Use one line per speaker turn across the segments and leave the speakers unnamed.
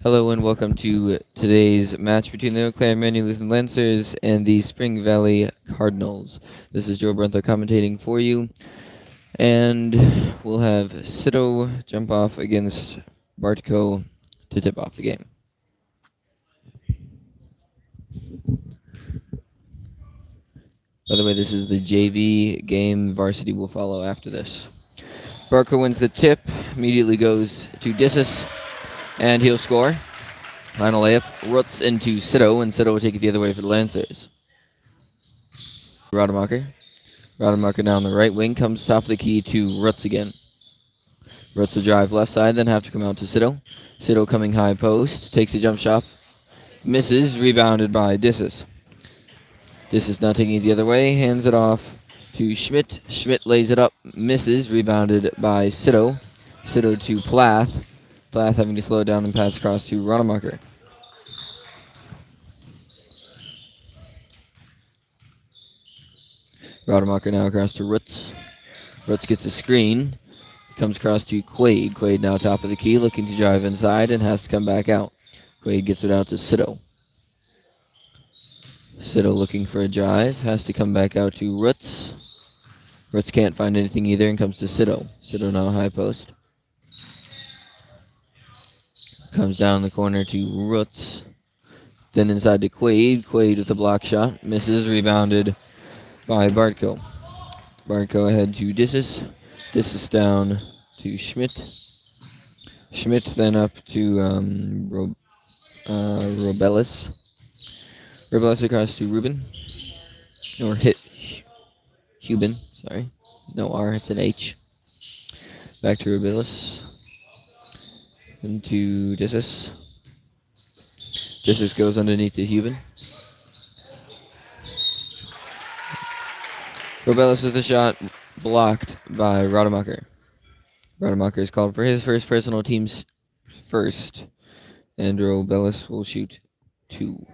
Hello and welcome to today's match between the Eau Claire Immanuel Lutheran Lancers and the Spring Valley Cardinals. This is Joe Brunto commentating for you, and we'll have Sito jump off against Bartko to tip off the game. By the way, this is the JV game. Varsity will follow after this. Bartko wins the tip, immediately goes to Dissus, and he'll score. Final layup, Roots into Sito, and Sito will take it the other way for the Lancers. Rademacher down the right wing, comes top of the key to Roots again. Roots will drive left side, then have to come out to Sito. Sito coming high post, takes a jump shot, misses, rebounded by Dissus. Dissus now taking it the other way, hands it off to Schmidt. Schmidt lays it up, misses, rebounded by Sito. Sito to Plath. Plath having to slow down and pass across to Rademacher. Rademacher now across to Roots. Roots gets a screen. Comes across to Quaid. Quaid now top of the key, looking to drive inside and has to come back out. Quaid gets it out to Sito. Sito looking for a drive. Has to come back out to Roots. Roots can't find anything either and comes to Sito. Sito now high post. Comes down the corner to Roots. Then inside to Quaid. Quaid with a block shot. Misses. Rebounded by Bartko. Bartko ahead to Dissus. Dissus down to Schmidt. Schmidt then up to Robelis. Robelis across to Ruben. Or Hubin, sorry. No R, it's an H. Back to Robelis. Into Dissus. Dissus goes underneath to Hubin. Robelis with the shot blocked by Rademacher. Rademacher is called for his first personal, team's first, and Robelis will shoot 2.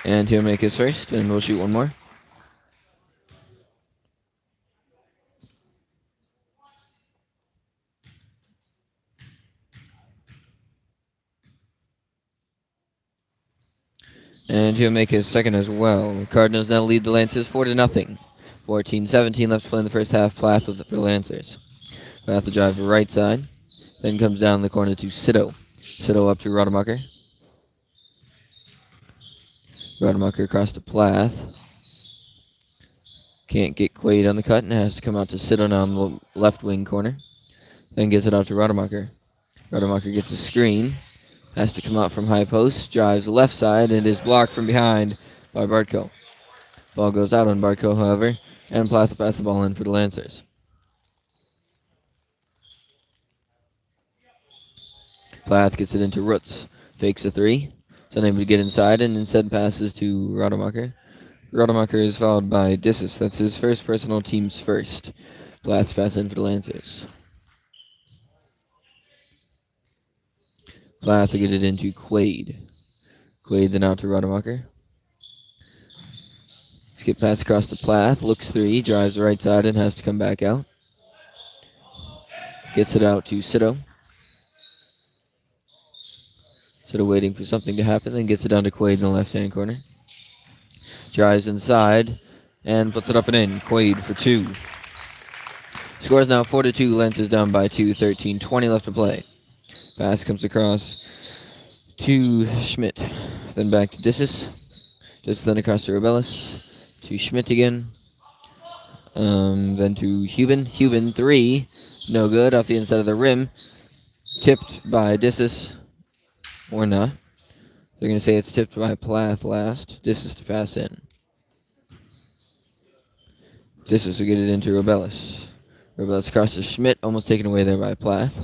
And he'll make his first, and we'll shoot one more. And he'll make his second as well. The Cardinals now lead the Lancers 4-0. 14-17 left to play in the first half. Plath with it for the Lancers. Plath will drive to the right side. Then comes down the corner to Sito. Sito up to Rademacher. Rademacher across to Plath. Can't get Quaid on the cut and has to come out to Sito now on the left wing corner. Then gets it out to Rademacher. Rademacher gets a screen. Has to come out from high post, drives left side, and is blocked from behind by Bartko. Ball goes out on Bartko, however, and Plath will pass the ball in for the Lancers. Plath gets it into Roots. Fakes a 3. Is unable to get inside, and instead passes to Rademacher. Rademacher is followed by Dissus. That's his first personal, team's first. Plath pass in for the Lancers. Plath to get it into Quaid. Quaid then out to Rademacher. Skip pass across to Plath. Looks 3. Drives the right side and has to come back out. Gets it out to Sito. Sito waiting for something to happen. Then gets it down to Quaid in the left-hand corner. Drives inside and puts it up and in. Quaid for 2. Scores now 4-2. Lancers down by 2. 13-20 left to play. Pass comes across to Schmidt. Then back to Dissus. Dissus then across to Robelis. To Schmidt again. Then to Hubin. Hubin 3. No good. Off the inside of the rim. Tipped by Dissus. Or not. They're going to say it's tipped by Plath last. Dissus to pass in. Dissus will get it into Robelis. Robelis across to Schmidt. Almost taken away there by Plath.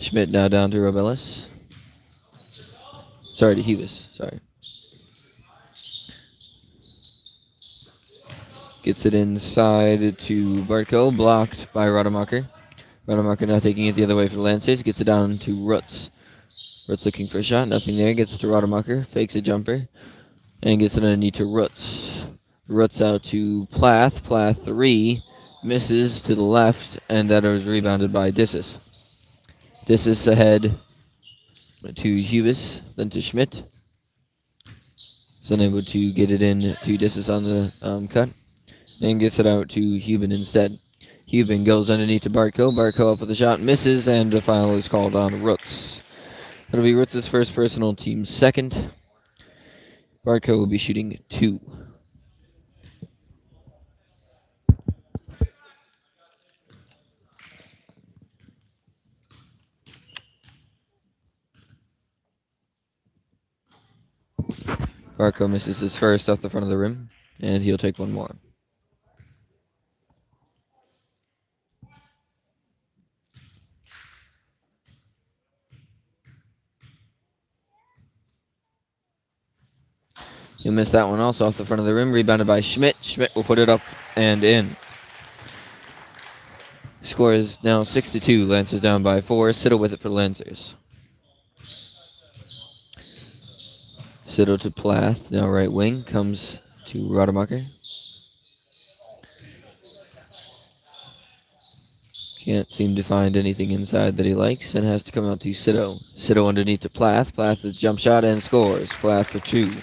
Schmidt now down to Robelis. Sorry, to Hubis. Sorry. Gets it inside to Bartko. Blocked by Rademacher. Rademacher now taking it the other way for the Lancers. Gets it down to Roots. Roots looking for a shot. Nothing there. Gets it to Rademacher. Fakes a jumper. And gets it underneath to Roots. Roots out to Plath. Plath 3. Misses to the left, and that is rebounded by Dissis. Dissis ahead to Hubis, then to Schmidt. Is unable to get it in to Dissis on the cut, and gets it out to Hubin instead. Hubin goes underneath to Bartko. Bartko up with the shot, misses, and a foul is called on Roots. That'll be Roots' first personal, team's second. Bartko will be shooting 2. Bartko misses his first off the front of the rim, and he'll take one more. He'll miss that one also off the front of the rim, rebounded by Schmidt. Schmidt will put it up and in. Score is now 6-2. Lance is down by 4. Siddle with it for the Lancers. Siddle to Plath, now right wing, comes to Rademacher. Can't seem to find anything inside that he likes, and has to come out to Siddle. Siddle underneath to Plath. Plath with a jump shot and scores. Plath for 2.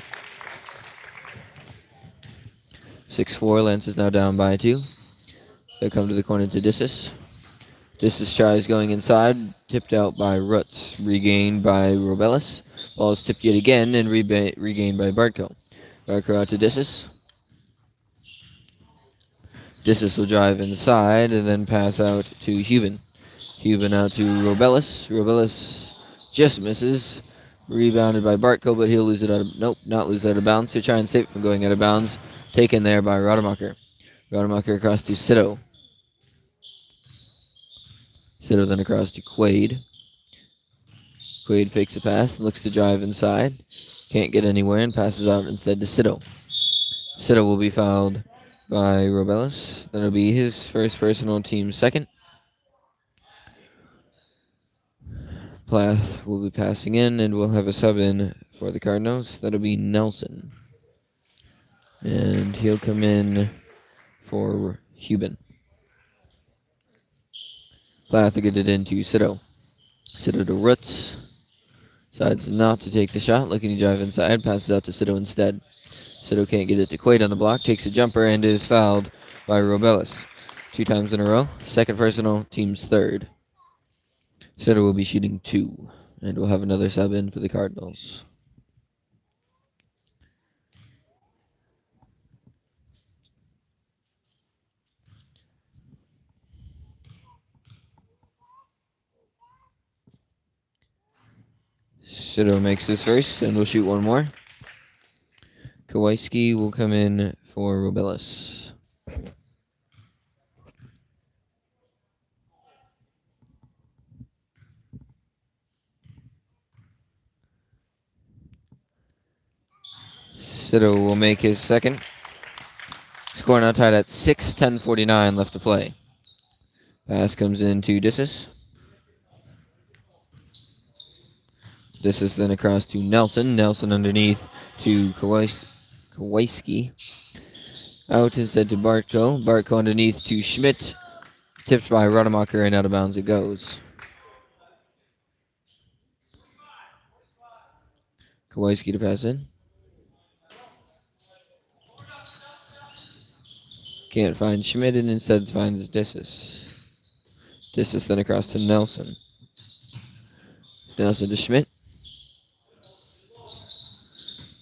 6-4. Lance is now down by 2. They come to the corner to Dissis. Dissis tries going inside, tipped out by Roots, regained by Robellis. Ball is tipped yet again and regained by Bartko. Bartko out to Dissis. Dissis will drive inside and then pass out to Hubin. Hubin out to Robellis. Robellis just misses. Rebounded by Bartko, but he'll lose it out of... Nope, not lose it out of bounds. He'll try and save it from going out of bounds. Taken there by Rademacher. Rademacher across to Siddle. Siddle then across to Quaid. Quaid fakes a pass and looks to drive inside. Can't get anywhere and passes out instead to Siddle. Siddle will be fouled by Robellis. That'll be his first personal, team second. Plath will be passing in, and we'll have a sub in for the Cardinals. That'll be Nelson. And he'll come in for Hubin. Plath will get it into Siddle. Siddle to Roots. Decides not to take the shot, looking to drive inside, passes out to Siddle instead. Siddle can't get it to Quaid on the block, takes a jumper, and is fouled by Robellis. 2 times in a row. Second personal, team's third. Siddle will be shooting 2, and we'll have another sub in for the Cardinals. Siddle makes his first, and we'll shoot one more. Kowalski will come in for Robellis. Siddle will make his second. Score now tied at 6, 10:49 left to play. Pass comes in to Dissis. Dissis then across to Nelson. Nelson underneath to Kowalski. Out instead to Bartko. Bartko underneath to Schmidt. Tipped by Rademacher and out of bounds it goes. Kowalski to pass in. Can't find Schmidt and instead finds Dissis. Dissis then across to Nelson. Nelson to Schmidt.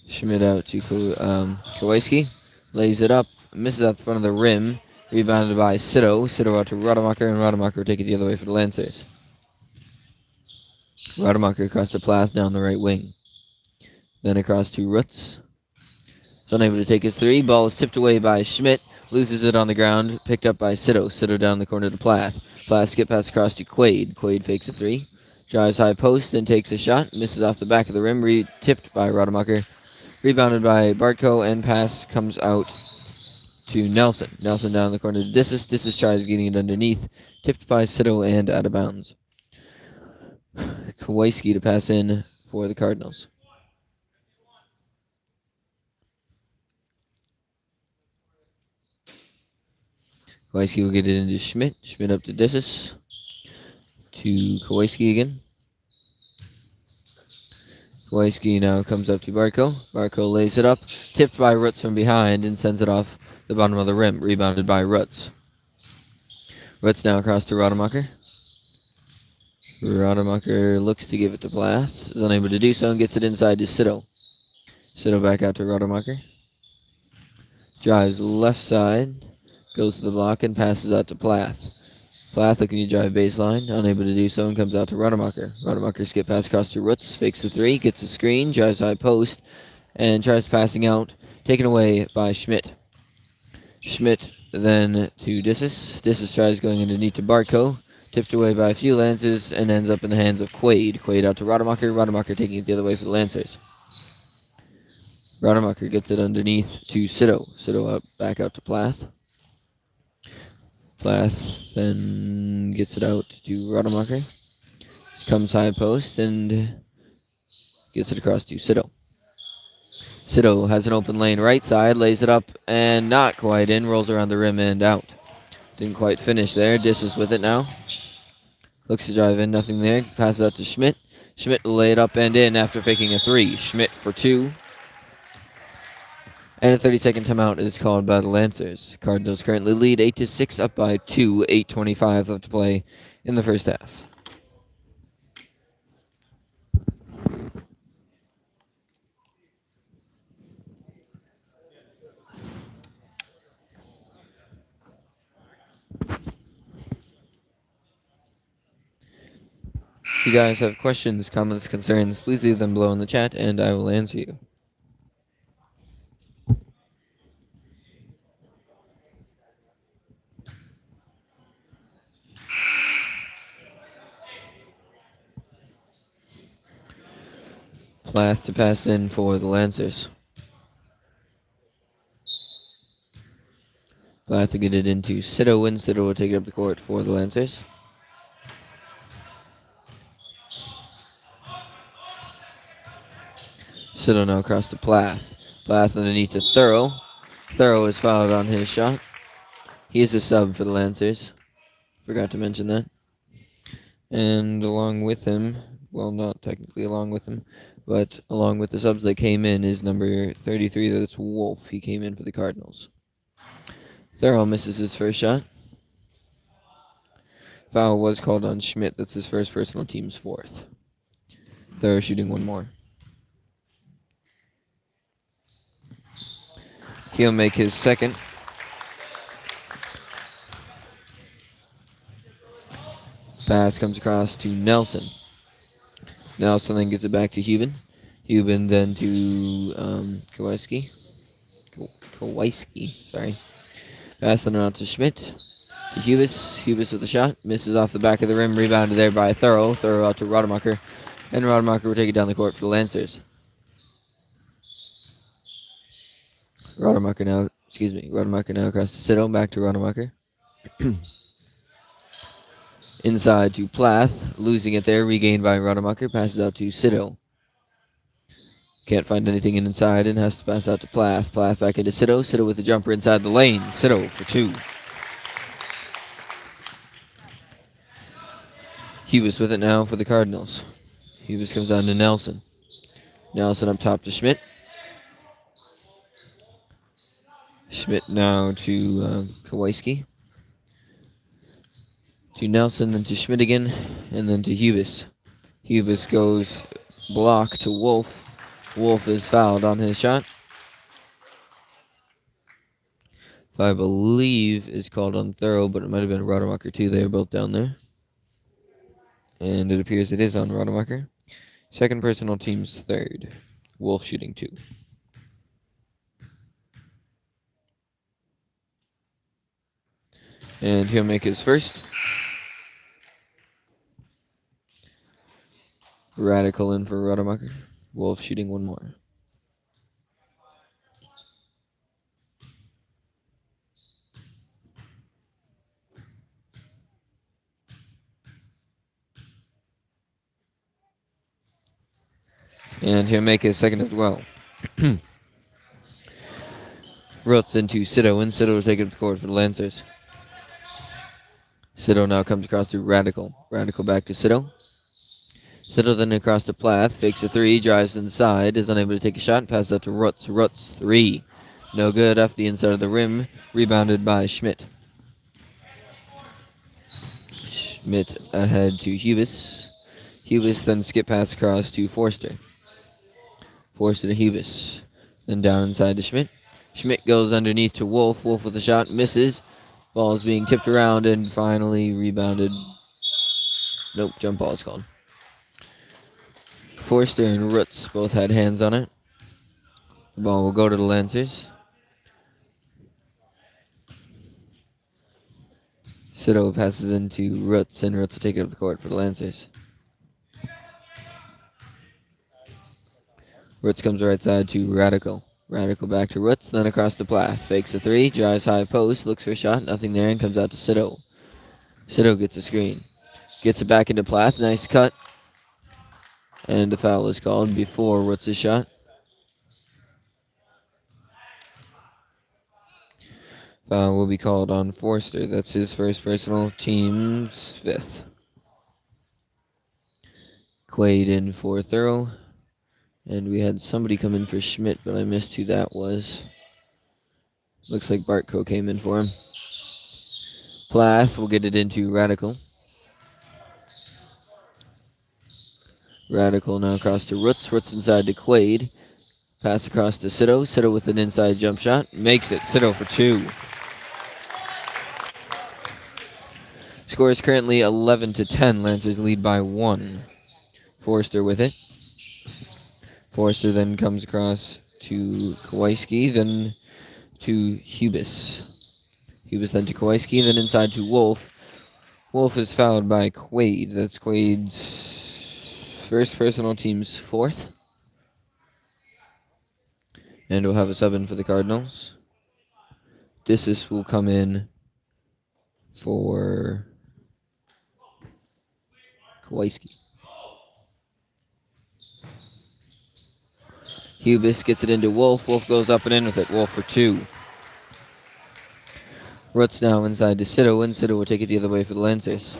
Schmidt out to Kowalski. Lays it up. Misses out the front of the rim. Rebounded by Siddle. Siddle out to Rademacher, and Rademacher will take it the other way for the Lancers. Rademacher across to Plath down the right wing. Then across to Roots. He's unable to take his 3. Ball is tipped away by Schmidt. Loses it on the ground. Picked up by Siddle. Siddle down the corner to Plath. Plath skip pass across to Quaid. Quaid fakes a 3. Drives high post and takes a shot. Misses off the back of the rim. Tipped by Rademacher. Rebounded by Bartko, and pass comes out to Nelson. Nelson down the corner to Dissis. Dissis tries getting it underneath. Tipped by Siddle and out of bounds. Kowalski to pass in for the Cardinals. Kowalski will get it into Schmidt. Schmidt up to Dissis. To Kowalski again. Kowalski now comes up to Barco. Barco lays it up. Tipped by Rutz from behind and sends it off the bottom of the rim. Rebounded by Rutz. Rutz now across to Rademacher. Rademacher looks to give it to Plath. Is unable to do so and gets it inside to Sito. Sito back out to Rademacher. Drives left side. Goes to the block and passes out to Plath. Plath looking to drive baseline. Unable to do so and comes out to Rademacher. Rademacher skip pass across to Rutz. Fakes the three. Gets a screen. Drives high post. And tries passing out. Taken away by Schmidt. Schmidt then to Dissis. Dissis tries going underneath to Barco. Tipped away by a few Lancers and ends up in the hands of Quaid. Quaid out to Rademacher. Rademacher taking it the other way for the Lancers. Rademacher gets it underneath to Sito. Sito out, back out to Plath. Plath then gets it out to Rademacher. Comes high post and gets it across to Sito. Sito has an open lane right side, lays it up and not quite in, rolls around the rim and out. Didn't quite finish there. Dissis with it now. Looks to drive in, nothing there. Passes out to Schmidt. Schmidt will lay it up and in after faking a three. Schmidt for two. And a 30-second timeout is called by the Lancers. Cardinals currently lead 8-6, up by 2, 8:25 left to play in the first half. If you guys have questions, comments, concerns, please leave them below in the chat and I will answer you. Plath to pass in for the Lancers. Plath to get it into Sito, and Sito will take it up the court for the Lancers. Sito now across to Plath. Plath underneath to Thorough. Thorough is fouled on his shot. He is a sub for the Lancers. Forgot to mention that. And along with him, well, not technically along with him, but along with the subs that came in is number 33, that's Wolf. He came in for the Cardinals. Thorough misses his first shot. Foul was called on Schmidt. That's his first personal, team's fourth. Thorough shooting one more. He'll make his second. Pass comes across to Nelson. Nelson then gets it back to Hubin. Hubin then to Kowalski. Kowalski, sorry. Pass then out to Schmidt. To Hubis. Hubis with the shot. Misses off the back of the rim. Rebounded there by Thorough. Thorough out to Rademacher. And Rademacher will take it down the court for the Lancers. Rademacher now across to Sito. Back to Rademacher. Inside to Plath. Losing it there. Regained by Rademacher. Passes out to Sito. Can't find anything inside and has to pass out to Plath. Plath back into Sito. Sito with the jumper inside the lane. Sito for two. Hubis with it now for the Cardinals. Hubis comes down to Nelson. Nelson up top to Schmidt. Schmidt now to Kowalski. To Nelson, then to Schmidt again, and then to Hubis. Hubis goes block to Wolf. Wolf is fouled on his shot. I believe is called on Thorough, but it might have been Rademacher too. They are both down there. And it appears it is on Rademacher. Second personal, team's third. Wolf shooting two. And he'll make his first. Radical in for Rademacher. Wolf shooting one more. And he'll make his second as well. Rutz into Sito, and Sito will take it to the court for the Lancers. Siddle now comes across to Radical. Radical back to Siddle. Siddle then across to Plath. Fakes a three. Drives inside. Is unable to take a shot. Passes out to Rutz. Rutz, three. No good. Off the inside of the rim. Rebounded by Schmidt. Schmidt ahead to Hubis. Hubis then skip pass across to Forster. Forster to Hubis. Then down inside to Schmidt. Schmidt goes underneath to Wolf. Wolf with a shot. Misses. Ball is being tipped around and finally rebounded. Nope, jump ball is called. Forster and Rutz both had hands on it. The ball will go to the Lancers. Sido passes into Rutz, and Rutz will take it up the court for the Lancers. Rutz comes right side to Radical. Radical back to Rutz, then across to Plath. Fakes a three, drives high post, looks for a shot, nothing there, and comes out to Sido. Sido gets a screen. Gets it back into Plath, nice cut. And the foul is called before Rutz's shot. Foul will be called on Forster. That's his first personal, team's fifth. Quaid in for Thorough. And we had somebody come in for Schmidt, but I missed who that was. Looks like Bartko came in for him. Plath will get it into Radical. Radical now across to Rutz. Rutz inside to Quaid. Pass across to Sido. Sido with an inside jump shot. Makes it. Sido for two. Score is currently 11-10. Lancers lead by one. Forster with it. Forster then comes across to Kowalski, then to Hubis. Hubis then to Kowalski, then inside to Wolf. Wolf is fouled by Quaid. That's Quaid's first personal, team's fourth. And we'll have a sub in for the Cardinals. Dissis will come in for Kowalski. Hubis gets it into Wolf. Wolf goes up and in with it. Wolf for two. Rutz now inside to Sido, and Sido will take it the other way for the Lancers.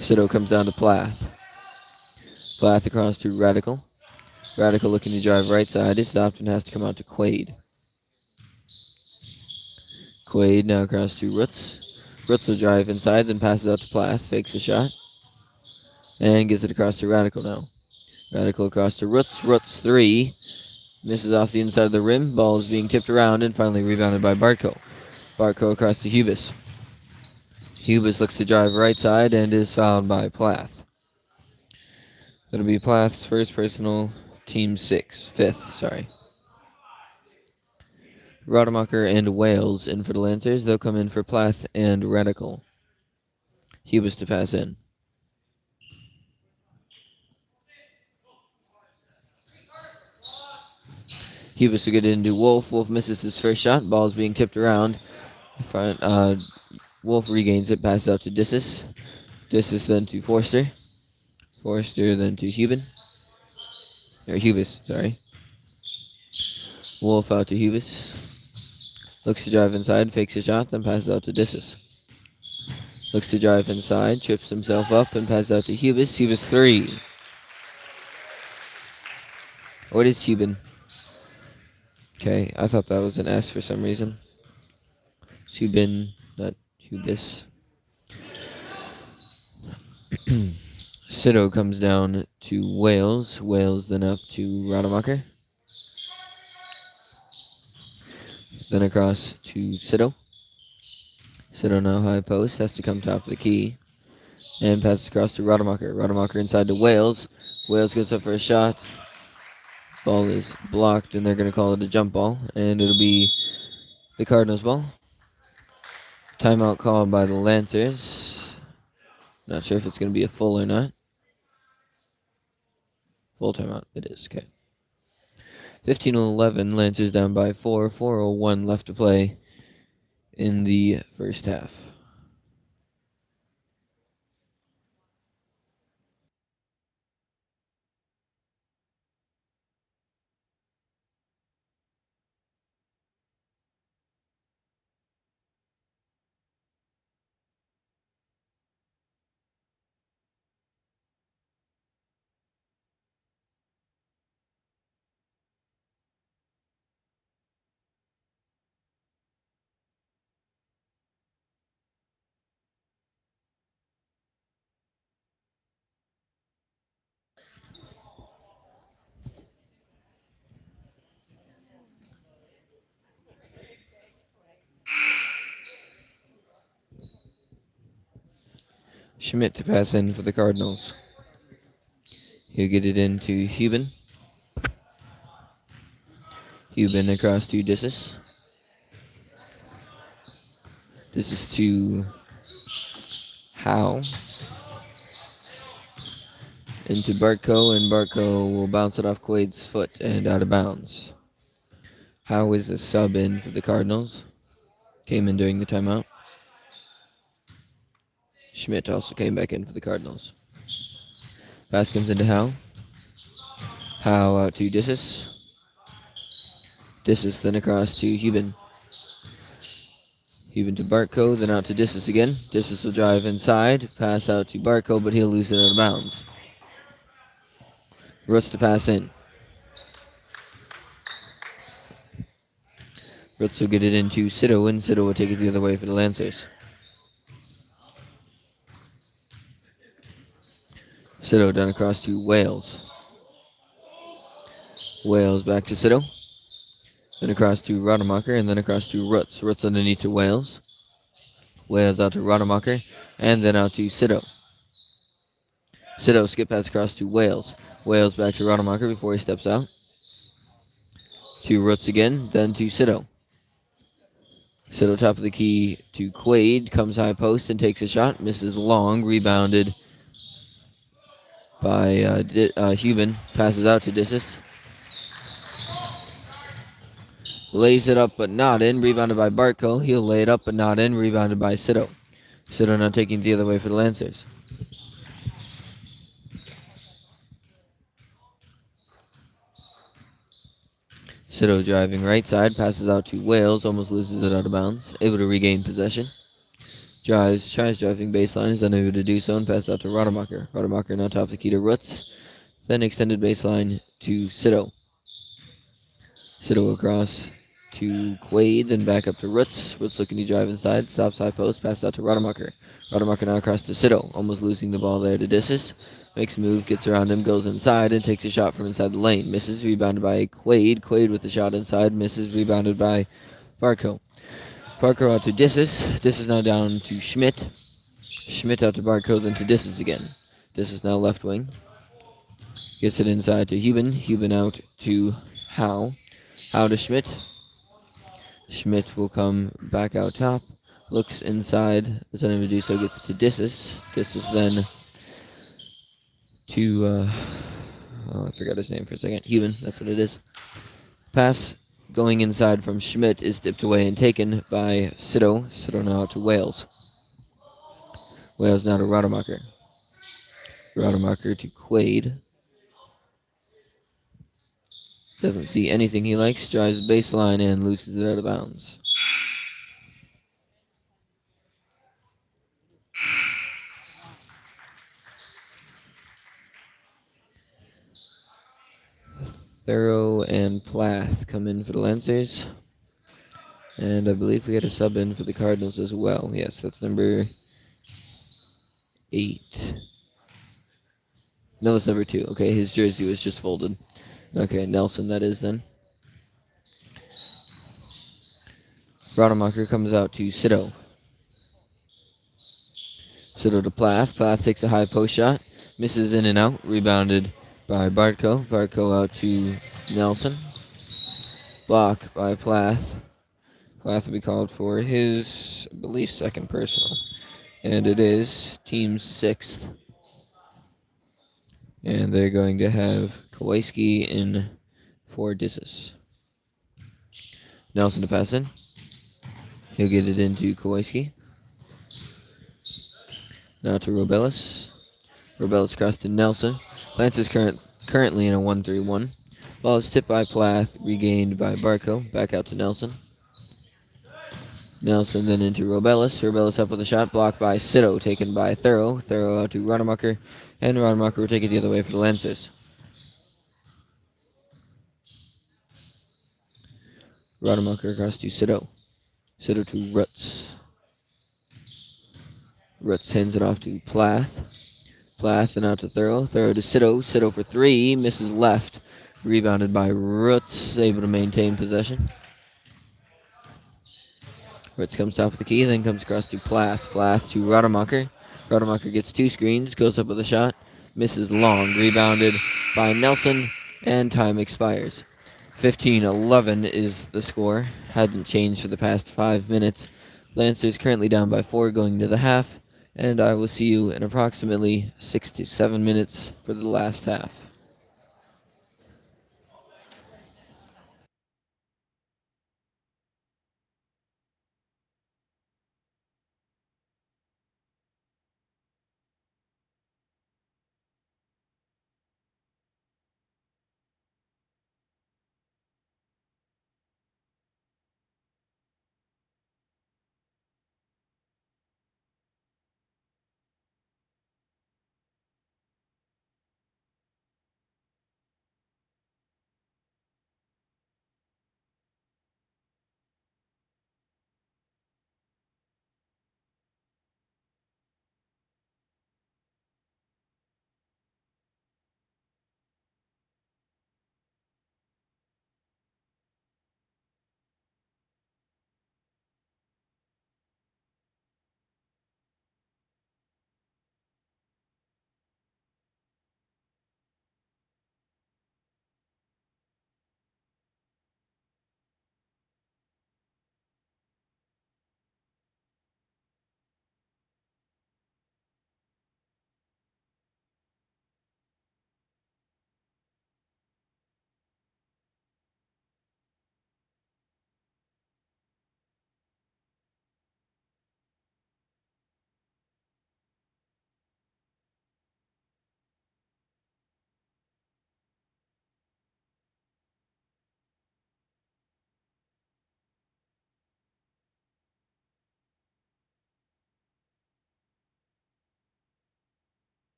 Sido comes down to Plath. Plath across to Radical. Radical looking to drive right side. Is stopped and has to come out to Quaid. Quaid now across to Rutz. Rutz will drive inside, then passes out to Plath. Fakes a shot. And gets it across to Radical now. Radical across to Rutz. Rutz three. Misses off the inside of the rim. Ball is being tipped around and finally rebounded by Bartko. Bartko across to Hubis. Hubis looks to drive right side and is fouled by Plath. That'll be Plath's first personal, team fifth. Rademacher and Wales in for the Lancers. They'll come in for Plath and Radical. Hubis to pass in. Hubis to get into Wolf. Wolf misses his first shot. Ball is being tipped around. Wolf regains it. Passes out to Dissis. Dissis then to Forster. Forster then to Hubis. Sorry. Wolf out to Hubis. Looks to drive inside. Fakes a shot. Then passes out to Dissis. Looks to drive inside. Trips himself up and passes out to Hubis. Hubis three. What is Hubin? Okay, I thought that was an S for some reason. Hubin, not Hubis. Sido comes down to Wales. Wales then up to Rademacher. Then across to Sido. Sido now high post. Has to come top of the key. And passes across to Rademacher. Rademacher inside to Wales. Wales goes up for a shot. Ball is blocked, and they're going to call it a jump ball. And it'll be the Cardinals ball. Timeout called by the Lancers. Not sure if it's going to be a full or not. Full timeout. It is. Okay. 15-11. Lancers down by 4. 4:01 left to play in the first half. Schmidt to pass in for the Cardinals. He'll get it into Hubin. Hubin across to Dissis. Dissis to Howe. Into Bartko, and Bartko will bounce it off Quaid's foot and out of bounds. Howe is the sub in for the Cardinals. Came in during the timeout. Schmidt also came back in for the Cardinals. Pass comes into Howe. Howe out to Dissis. Dissis then across to Hubin. Hubin to Bartko, then out to Dissis again. Dissis will drive inside. Pass out to Bartko, but he'll lose it out of bounds. Rutz to pass in. Rutz will get it into Sido, and Sido will take it the other way for the Lancers. Sido down across to Wales. Wales back to Sido. Then across to Rademacher, and then across to Rutz. Rutz underneath to Wales. Wales out to Rademacher, and then out to Sido. Sido skip pass across to Wales. Wales back to Rademacher before he steps out. To Rutz again, then to Sido. Sido top of the key to Quaid, comes high post and takes a shot, misses long, rebounded by Hubin, passes out to Dissis. Lays it up but not in, rebounded by Bartko. He'll lay it up but not in, rebounded by Sido. Sido now taking the other way for the Lancers. Sido driving right side, passes out to Wales, almost loses it out of bounds, able to regain possession. Tries driving baseline, is unable to do so, and passes out to Rademacher. Rademacher now top the key to Rutz, then extended baseline to Sido. Sido across to Quaid, then back up to Rutz. Rutz looking to drive inside, stops high post, passes out to Rademacher. Rademacher now across to Sido, almost losing the ball there to Dissis. Makes a move, gets around him, goes inside, and takes a shot from inside the lane. Misses, rebounded by Quaid. Quaid with the shot inside, misses, rebounded by Bartko. Bartko out to Dissis. Dissis now down to Schmidt. Schmidt out to Bartko, then to Dissis again. Dissis now left wing. Gets it inside to Hubin. Hubin out to Howe. Howe to Schmidt. Schmidt will come back out top. Looks inside. Is unable to do so, gets to Dissis. Dissis then to, I forgot his name for a second. Hubin, that's what it is. Pass going inside from Schmidt is dipped away and taken by Sido. Sido now out to Wales. Wales now to Rademacher. Rademacher to Quaid. Doesn't see anything he likes. Drives baseline and loses it out of bounds. Thorough and Plath come in for the Lancers. And I believe we had a sub in for the Cardinals as well. Yes, that's number 8. No, that's number 2. Okay, his jersey was just folded. Okay, Nelson that is then. Rademacher comes out to Sido. Sido to Plath. Plath takes a high post shot. Misses in and out. Rebounded by Bartko. Bartko out to Nelson. Block by Plath. Plath will be called for his, I believe, second personal. And it is team 6th. And they're going to have Kowalski in for Dissis. Nelson to pass in. He'll get it into Kowalski. Now to Robelis. Robelis cross to Nelson. Lance is currently in a 1-3-1. Ball is tipped by Plath, regained by Bartko. Back out to Nelson. Nelson then into Robelis. Robelis up with a shot, blocked by Sido, taken by Thorough. Thorough out to Rademacher, and Rademacher will take it the other way for the Lancers. Rademacher across to Sido. Sido to Rutz. Rutz hands it off to Plath. Plath and out to Thorough. Thorough to Sido. Sido for 3. Misses left. Rebounded by Rutz. Able to maintain possession. Rutz comes top of the key. Then comes across to Plath. Plath to Rademacher. Rademacher gets 2 screens, goes up with a shot, misses long, rebounded by Nelson, and time expires. 15-11 is the score. Hadn't changed for the past 5 minutes. Lancers currently down by 4 going into the half, and I will see you in approximately 6 to 7 minutes for the last half.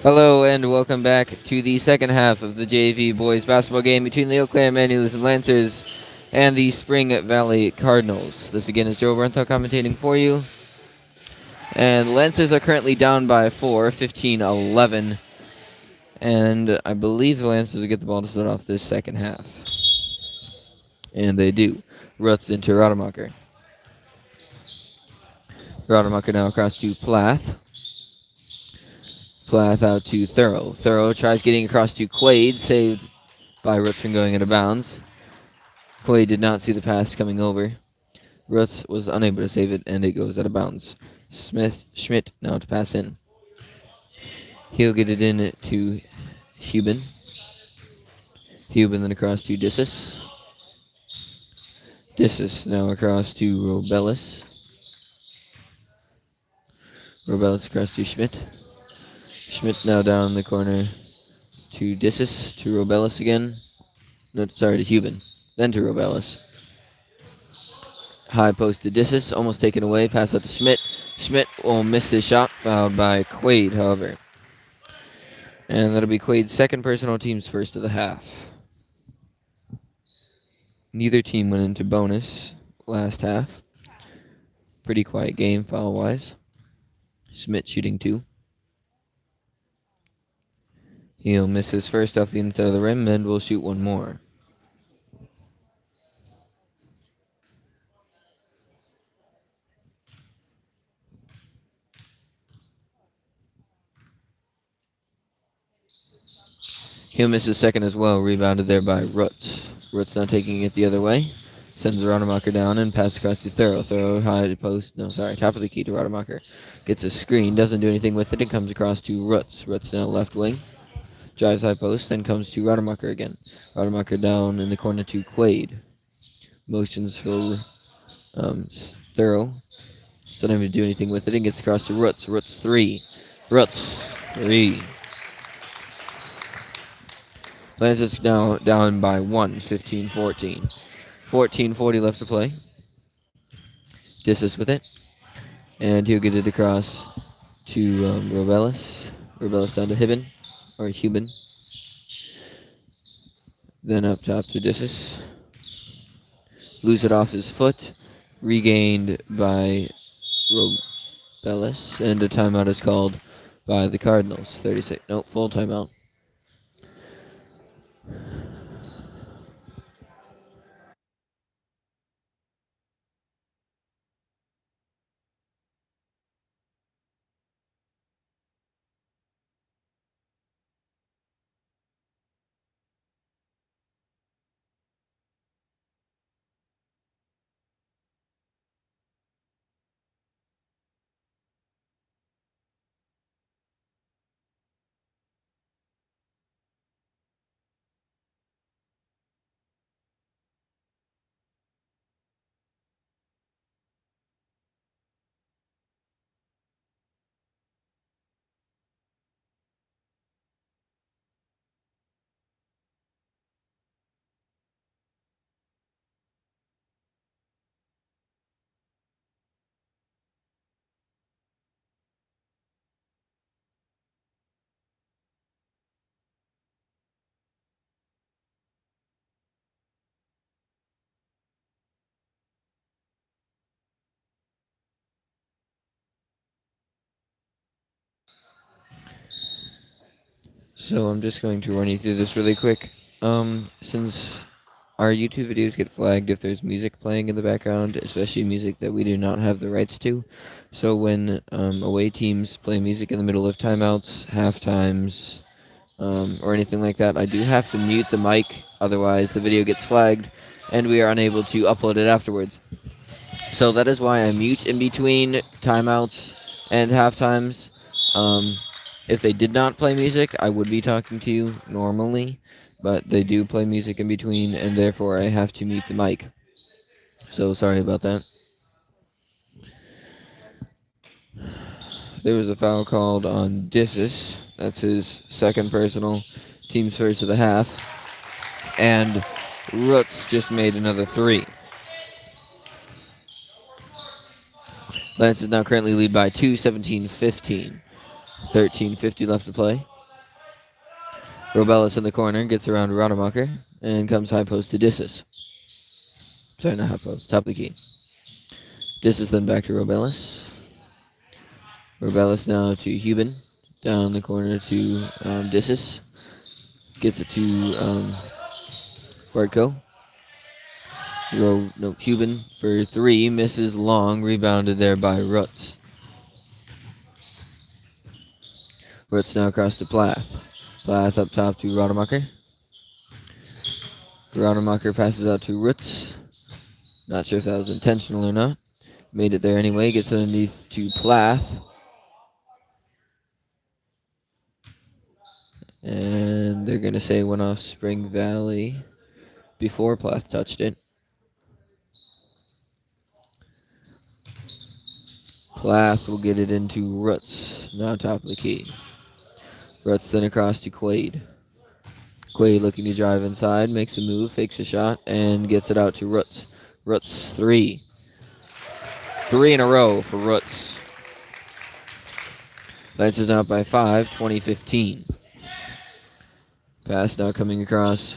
Hello and welcome back to the second half of the JV boys basketball game between the Eau Claire Immanuel and Lancers and the Spring Valley Cardinals. This again is Joe Bernthal commentating for you. And Lancers are currently down by 4, 15-11. And I believe the Lancers will get the ball to start off this second half. And they do. Ruts into Rademacher. Rademacher now across to Plath. Plath out to Thorough. Thorough tries getting across to Quaid, saved by Rutz from going out of bounds. Quaid did not see the pass coming over. Rutz was unable to save it, and it goes out of bounds. Schmidt now to pass in. He'll get it in to Hubin. Hubin then across to Dissis. Dissis now across to Robellis. Robellis across to Schmidt. Schmidt now down in the corner to Dissis, to Robellis again. No, sorry, to Hubin. Then to Robellis. High post to Dissis, almost taken away. Pass out to Schmidt. Schmidt will miss his shot, fouled by Quaid, however. And that'll be Quaid's second personal, team's first of the half. Neither team went into bonus last half. Pretty quiet game foul-wise. Schmidt shooting 2. He'll miss his first off the inside of the rim and will shoot one more. He'll miss his second as well, rebounded there by Rutz. Rutz now taking it the other way. Sends Rademacher down and passes across to Thorough. Thorough high post, top of the key to Rademacher. Gets a screen, doesn't do anything with it, and comes across to Rutz. Rutz now left wing. Drives high post, then comes to Rademacher again. Rademacher down in the corner to Quaid. Motions for Thorough. Doesn't even do anything with it, and gets across to Rutz. Rutz 3. Rutz 3. Lancers now down by 1, 15-14. 14:40 left to play. Dissis with it. And he'll get it across to Robellis. Robellis down to Hubin. Then up top to Dissis. Lose it off his foot. Regained by Robellis. And a timeout is called by the Cardinals. 36. No, full timeout. So I'm just going to run you through this really quick. Since our YouTube videos get flagged if there's music playing in the background, especially music that we do not have the rights to. So when away teams play music in the middle of timeouts, half times, or anything like that, I do have to mute the mic, otherwise the video gets flagged and we are unable to upload it afterwards. So that is why I mute in between timeouts and half times. If they did not play music, I would be talking to you normally, but they do play music in between, and therefore I have to mute the mic. So sorry about that. There was a foul called on Dissis. That's his second personal, team's first of the half. And Rutz just made another 3. Lancers now currently lead by 2, 17-15. 13:50 left to play. Robellis in the corner, gets around Rademacher, and comes high post to Dissis. Sorry, not high post, top of the key. Dissis then back to Robellis. Robellis now to Hubin. Down the corner to Dissis. Gets it to Bartko. Hubin for 3, misses long, rebounded there by Rutz. Rutz now across to Plath. Plath up top to Rademacher. Rademacher passes out to Rutz. Not sure if that was intentional or not. Made it there anyway, gets underneath to Plath. And they're going to say went off Spring Valley before Plath touched it. Plath will get it into Rutz, now top of the key. Rutz then across to Quaid. Quaid looking to drive inside, makes a move, fakes a shot, and gets it out to Rutz. Rutz 3. 3 in a row for Rutz. Lancers now up by 5, 20-15. Pass now coming across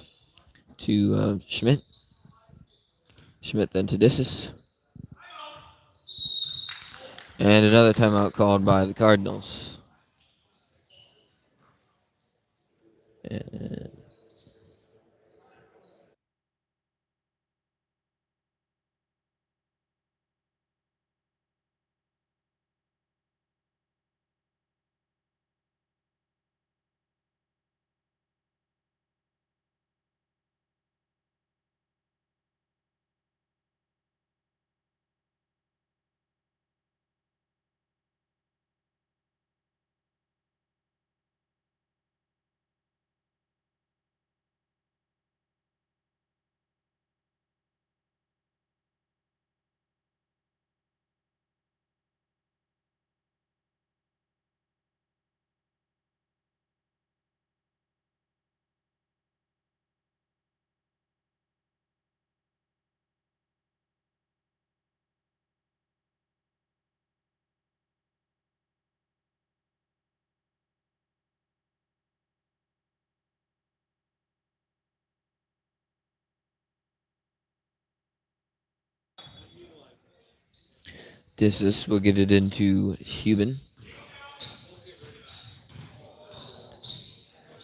to Schmidt. Schmidt then to Dissis. And another timeout called by the Cardinals. And Dissis will get it into Hubin.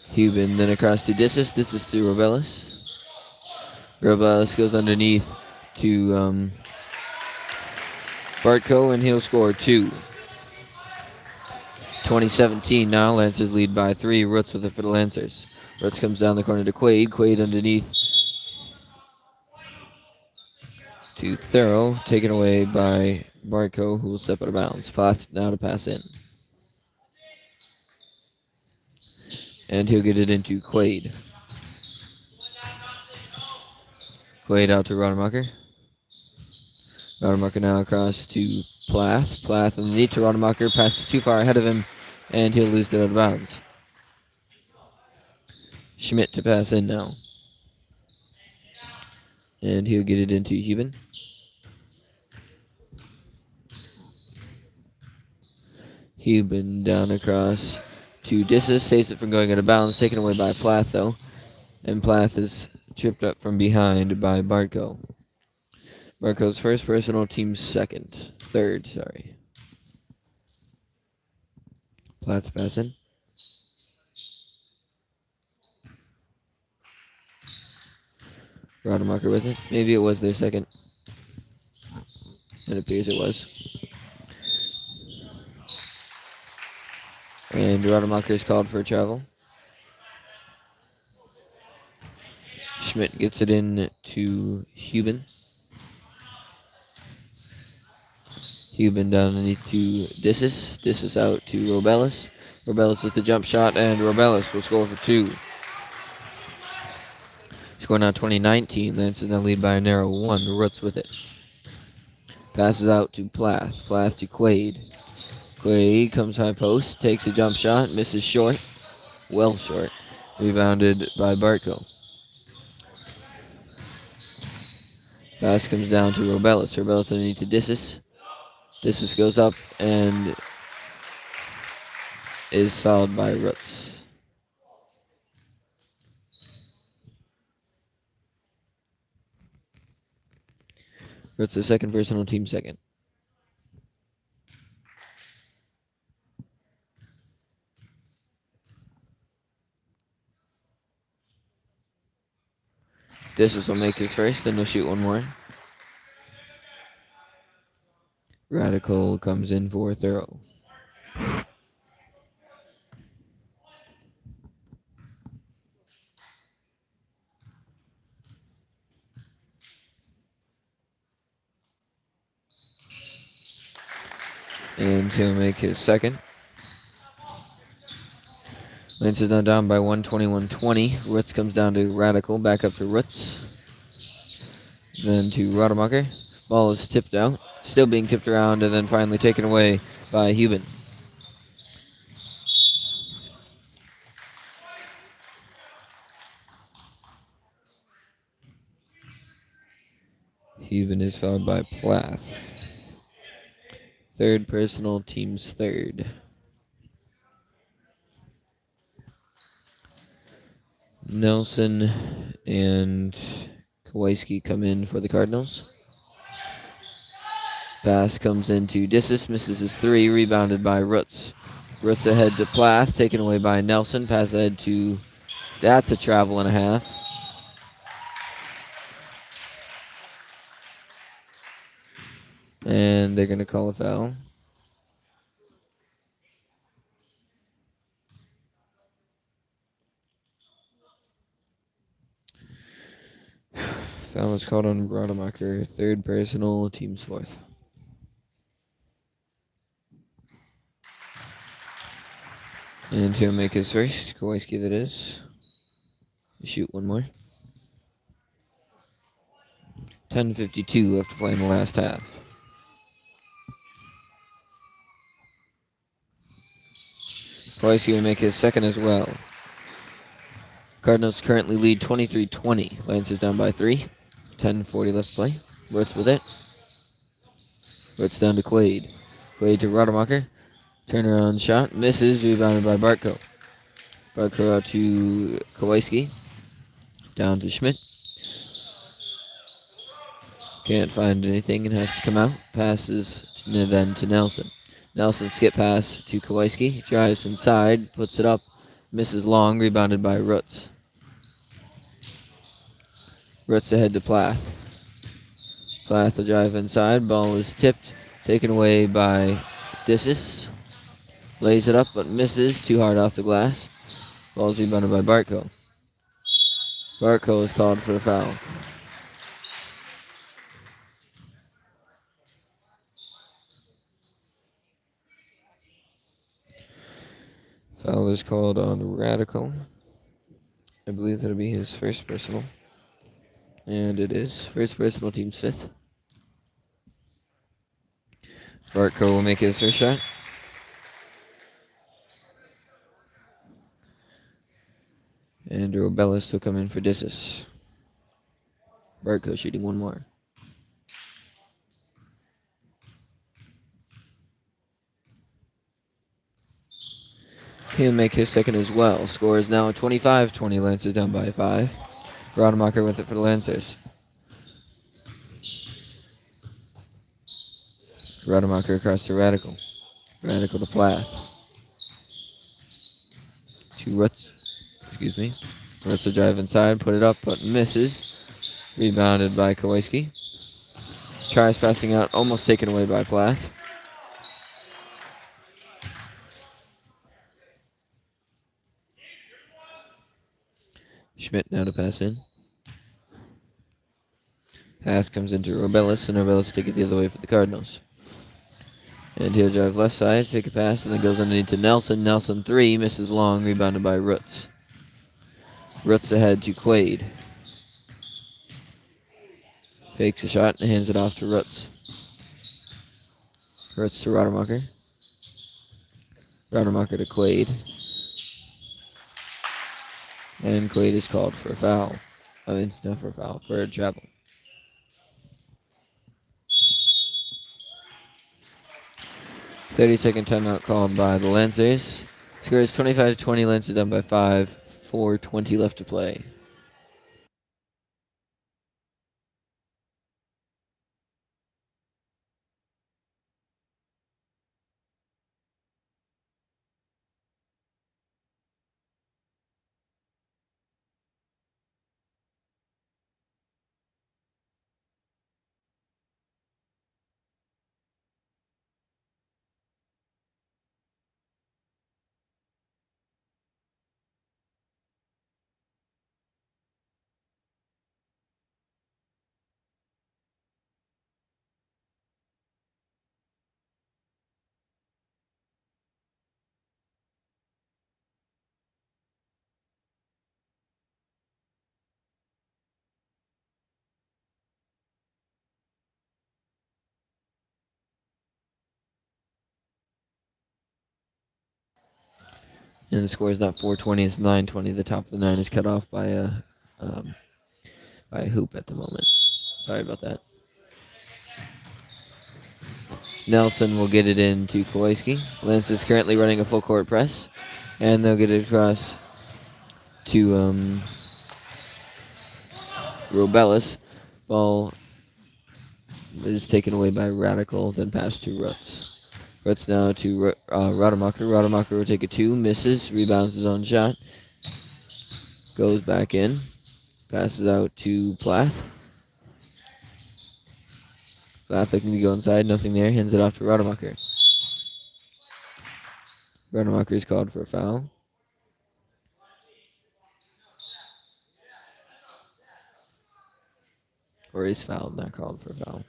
Hubin then across to Dissis. Dissis to Robellis. Robellis goes underneath to Bartko, and he'll score 2. 20-17 now. Lancers lead by 3. Rutz with it for the Lancers. Rutz comes down the corner to Quaid. Quaid underneath to Thurl, taken away by Bartko, who will step out of bounds. Plath now to pass in. And he'll get it into Quaid. Quaid out to Rademacher. Rademacher now across to Plath. Plath underneath to Rademacher, passes too far ahead of him, and he'll lose it out of bounds. Schmidt to pass in now. And he'll get it into Hubin. Hubin down across to Dissis, saves it from going out of bounds, taken away by Plath though. And Plath is tripped up from behind by Bartko. Bartko's first personal, team's third, sorry. Plath's passing. Rademacher with it. Maybe it was their second. It appears it was. And Rademacher is called for a travel. Schmidt gets it in to Hubin. Hubin down underneath to Dissis. Dissis out to Robellis. Robellis with the jump shot, and Robellis will score for 2. Score now 20-19. Lancers now lead by a narrow 1. Rutz with it. Passes out to Plath. Plath to Quaid. Quaid comes high post, takes a jump shot, misses short. Well short. Rebounded by Bartko. Pass comes down to Robellis. Robellis underneath to Dissis. Dissis goes up and is fouled by Roots. Roots the second personal, team second. Disses will make his first, then he'll shoot one more. Radical comes in for a throw. And he'll make his second. Lance is now down by 121-20. Roots comes down to Radical, back up to Roots. Then to Rademacher. Ball is tipped out, still being tipped around, and then finally taken away by Hubin. Hubin is fouled by Plath. Third personal, team's third. Nelson and Kowalski come in for the Cardinals. Pass comes into Dissis, misses his three, rebounded by Roots. Roots ahead to Plath, taken away by Nelson. Pass ahead to, that's a travel and a half. And they're going to call a foul. Foul is called on Rademacher. Third personal, team's fourth. And he'll make his first. Kowalski, that is. Shoot one more. 10:52 left to play in the last half. Kowalski will make his second as well. Cardinals currently lead 23-20. Lancers down by 3. 10:40 left to play. Roots with it. Roots down to Quaid. Quaid to Rademacher. Turnaround shot. Misses. Rebounded by Bartko. Bartko out to Kowalski. Down to Schmidt. Can't find anything and has to come out. Passes then to Nelson. Nelson skip pass to Kowalski. Drives inside. Puts it up. Misses long. Rebounded by Roots. Roots ahead to Plath. Plath will drive inside. Ball is tipped. Taken away by Dissis. Lays it up but misses. Too hard off the glass. Ball's rebounded by Bartko. Bartko is called for a foul. Foul is called on Radical. I believe that'll be his first personal. And it is. First personal, team's fifth. Bartko will make his first shot. And Robellis will come in for Dissis. Bartko shooting one more. He'll make his second as well. Score is now 25-20. Lancers down by 5. Rademacher with it for the Lancers. Rademacher across to Radical. Radical to Plath. To Roots. Excuse me. Roots will drive inside, put it up, but misses. Rebounded by Kowalski. Tries passing out, almost taken away by Plath. Schmidt now to pass in. Pass comes into Robellis, and Robellis take it the other way for the Cardinals. And he'll drive left side, take a pass, and then goes underneath to Nelson. Nelson 3, misses long, rebounded by Roots. Roots ahead to Quaid. Fakes a shot and hands it off to Roots. Roots to Rademacher. Rademacher to Quaid. And Quaid is called for a foul. I mean, it's not for a foul, for a travel. .30-second timeout called by the Lancers. Score is 25-20. Lancers down by 5. 4:20 left to play. And the score is not 4:20, it's 9:20. The top of the 9 is cut off by a hoop at the moment. Sorry about that. Nelson will get it into Kowalski. Lance is currently running a full court press, and they'll get it across to Robellis. Ball is taken away by Radical, then passed to Rutz. Rutz now to Rademacher. Rademacher will take a 2, misses, rebounds his own shot, goes back in, passes out to Plath. Plath looking to go inside, nothing there, hands it off to Rademacher. Rademacher is called for a foul. Or is fouled, not called for a foul.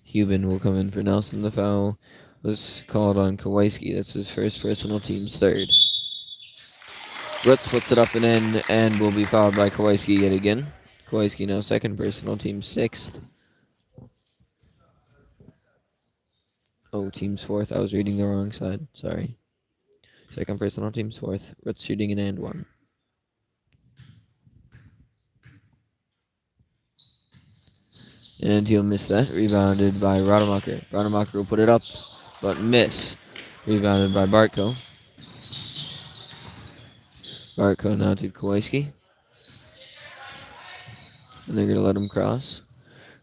Hubin will come in for Nelson. The foul was called on Kowalski. That's his first personal, team's third. Rutz puts it up and in and will be fouled by Kowalski yet again. Kowalski now second personal, team sixth. Oh, team's fourth. I was reading the wrong side. Sorry. Second personal, team's fourth. Rutz shooting an and one. And he'll miss that. Rebounded by Rademacher. Rademacher will put it up, but miss. Rebounded by Bartko. Bartko now to Kowalski. And they're going to let him cross.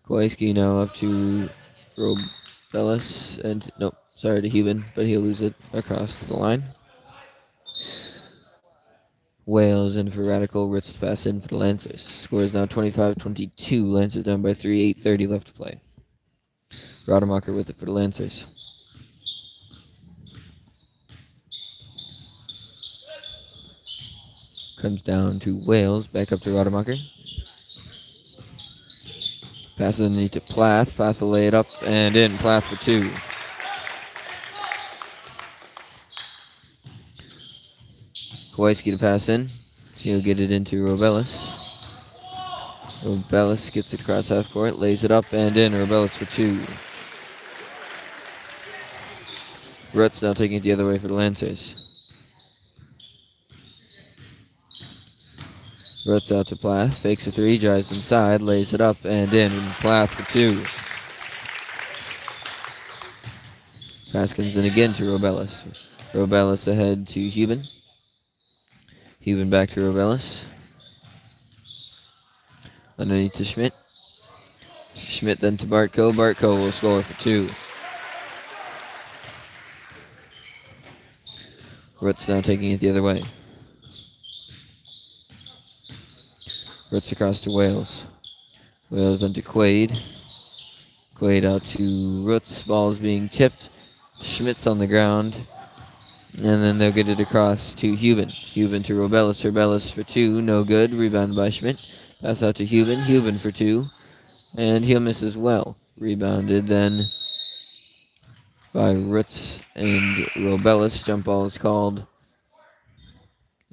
Kowalski now up to Robellis. And, nope, sorry to Hubin, but he'll lose it across the line. Wales in for Radical. Ritz to pass in for the Lancers. Score is now 25-22. Lancers down by 3. 8:30 left to play. Rademacher with it for the Lancers. Comes down to Wales. Back up to Rademacher. Passes underneath to Plath. Plath will lay it up and in. Plath for 2. Kowalski to pass in. He'll get it into Robellis. Robellis gets it across half court, lays it up and in. Robellis for 2. Rutz now taking it the other way for the Lancers. Rutz out to Plath, fakes a 3, drives inside, lays it up and in. And Plath for 2. Pass comes in again to Robellis. Robellis ahead to Hubin. Hubin back to Robellis. Underneath to Schmidt. Schmidt then to Bartko. Bartko will score for 2. Rutz now taking it the other way. Rutz across to Wales. Wales then to Quaid. Quaid out to Rutz. Ball is being tipped. Schmidt's on the ground. And then they'll get it across to Hubin. Hubin to Robellis. Robellis for 2. No good. Rebounded by Schmidt. Pass out to Hubin. Hubin for 2. And he'll miss as well. Rebounded then by Rutz and Robellis. Jump ball is called.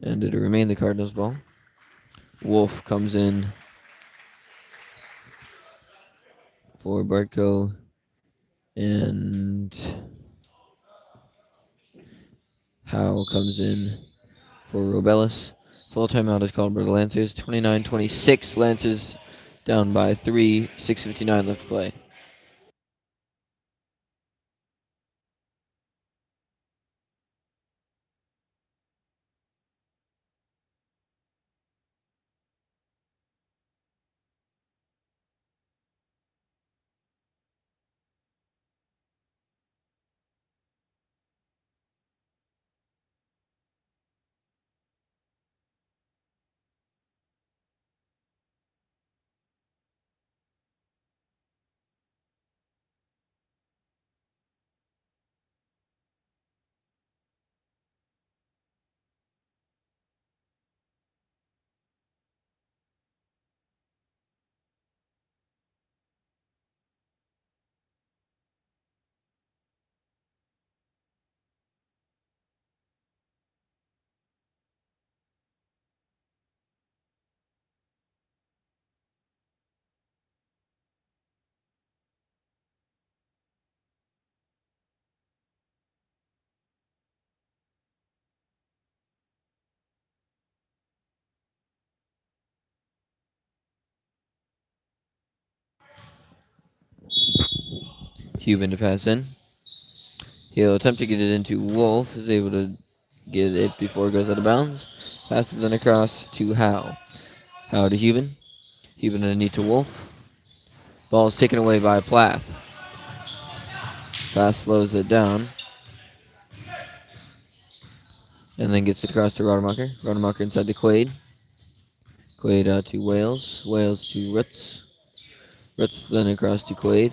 And it'll remain the Cardinals ball. Wolf comes in for Bartko. And Howe comes in for Robellis. Full timeout is called by the Lancers. 29-26. Lancers down by 3. 6:59 left to play. Huben to pass in. He'll attempt to get it into Wolf. Is able to get it before it goes out of bounds. Passes then across to Howe. Howe to Huben. Huben underneath to Wolf. Ball is taken away by Plath. Plath slows it down. And then gets it across to Rodemacher. Rodemacher inside to Quaid. Quaid out to Wales. Wales to Rutz. Rutz then across to Quaid.